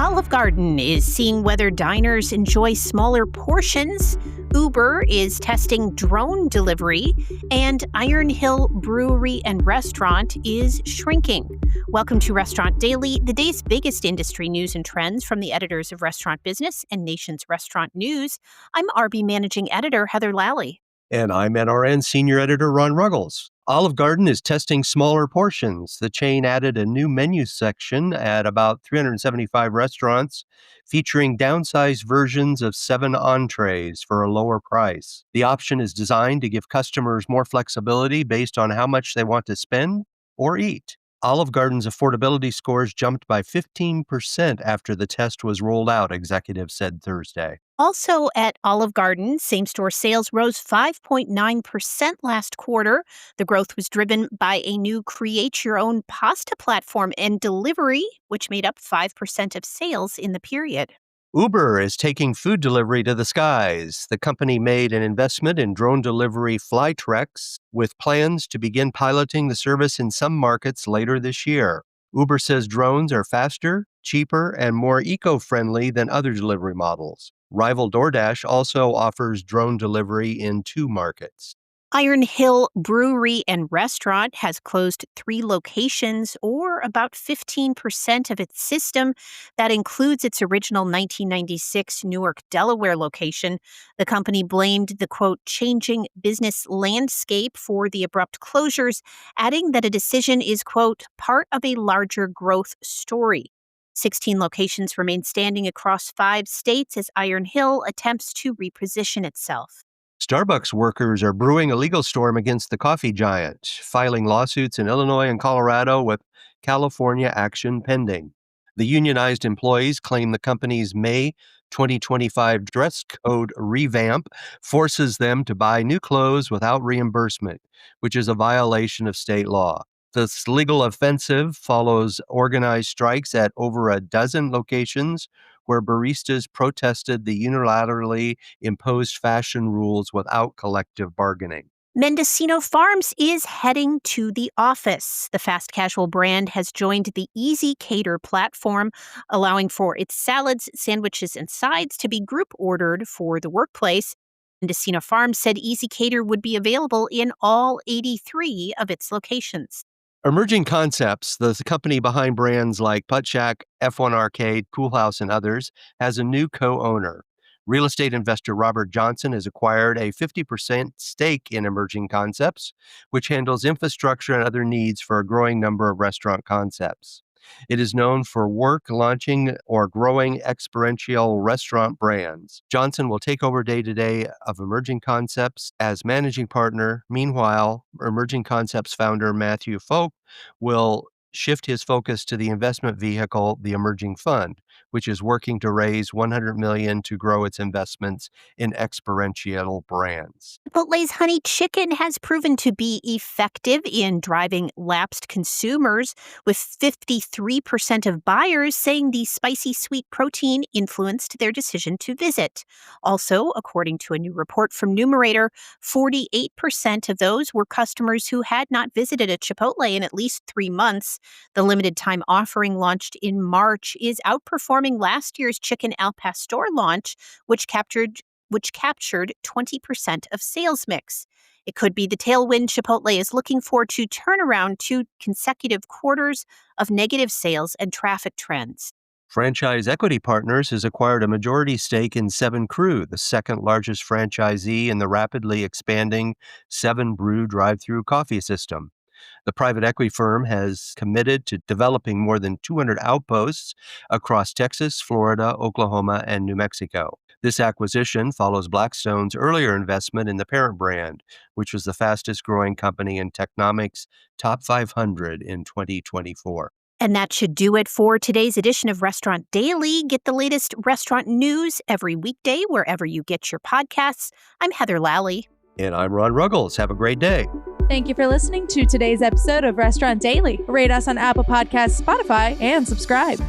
Olive Garden is seeing whether diners enjoy smaller portions. Uber is testing drone delivery, and Iron Hill Brewery and Restaurant is shrinking. Welcome to Restaurant Daily, the day's biggest industry news and trends from the editors of Restaurant Business and Nation's Restaurant News. I'm RB Managing Editor Heather Lally. And I'm NRN Senior Editor Ron Ruggles. Olive Garden is testing smaller portions. The chain added a new menu section at about 375 restaurants, featuring downsized versions of 7 entrees for a lower price. The option is designed to give customers more flexibility based on how much they want to spend or eat. Olive Garden's affordability scores jumped by 15% after the test was rolled out, executives said Thursday. Also at Olive Garden, same-store sales rose 5.9% last quarter. The growth was driven by a new create-your-own pasta platform and delivery, which made up 5% of sales in the period. Uber is taking food delivery to the skies. The company made an investment in drone delivery Flytrex with plans to begin piloting the service in some markets later this year. Uber says drones are faster, cheaper, and more eco-friendly than other delivery models. Rival DoorDash also offers drone delivery in 2 markets. Iron Hill Brewery and Restaurant has closed 3 locations, or about 15% of its system. That includes its original 1996 Newark, Delaware location. The company blamed the, quote, changing business landscape for the abrupt closures, adding that a decision is, quote, part of a larger growth story. 16 locations remain standing across 5 states as Iron Hill attempts to reposition itself. Starbucks workers are brewing a legal storm against the coffee giant, filing lawsuits in Illinois and Colorado with California action pending. The unionized employees claim the company's May 2025 dress code revamp forces them to buy new clothes without reimbursement, which is a violation of state law. This legal offensive follows organized strikes at over a dozen locations where baristas protested the unilaterally imposed fashion rules without collective bargaining. Mendocino Farms is heading to the office. The fast casual brand has joined the Easy Cater platform, allowing for its salads, sandwiches, and sides to be group ordered for the workplace. Mendocino Farms said Easy Cater would be available in all 83 of its locations. Emerging Concepts, the company behind brands like Putt Shack, F1 Arcade, Cool House, and others, has a new co-owner. Real estate investor Robert Johnson has acquired a 50% stake in Emerging Concepts, which handles infrastructure and other needs for a growing number of restaurant concepts. It is known for launching or growing experiential restaurant brands. Johnson will take over day-to-day of Emerging Concepts as managing partner. Meanwhile, Emerging Concepts founder Matthew Folk will shift his focus to the investment vehicle, the Emerging Fund, which is working to raise $100 million to grow its investments in experiential brands. Chipotle's honey chicken has proven to be effective in driving lapsed consumers, with 53% of buyers saying the spicy sweet protein influenced their decision to visit. Also, according to a new report from Numerator, 48% of those were customers who had not visited a Chipotle in at least 3 months. The limited time offering launched in March is outperforming last year's Chicken Al Pastor launch, which captured 20% of sales mix. It could be the tailwind Chipotle is looking for to turn around 2 consecutive quarters of negative sales and traffic trends. Franchise Equity Partners has acquired a majority stake in 7 Crew, the second largest franchisee in the rapidly expanding 7 Brew drive-thru coffee system. The private equity firm has committed to developing more than 200 outposts across Texas, Florida, Oklahoma, and New Mexico. This acquisition follows Blackstone's earlier investment in the parent brand, which was the fastest growing company in Technomic's top 500 in 2024. And that should do it for today's edition of Restaurant Daily. Get the latest restaurant news every weekday wherever you get your podcasts. I'm Heather Lally. And I'm Ron Ruggles. Have a great day. Thank you for listening to today's episode of Restaurant Daily. Rate us on Apple Podcasts, Spotify, and subscribe.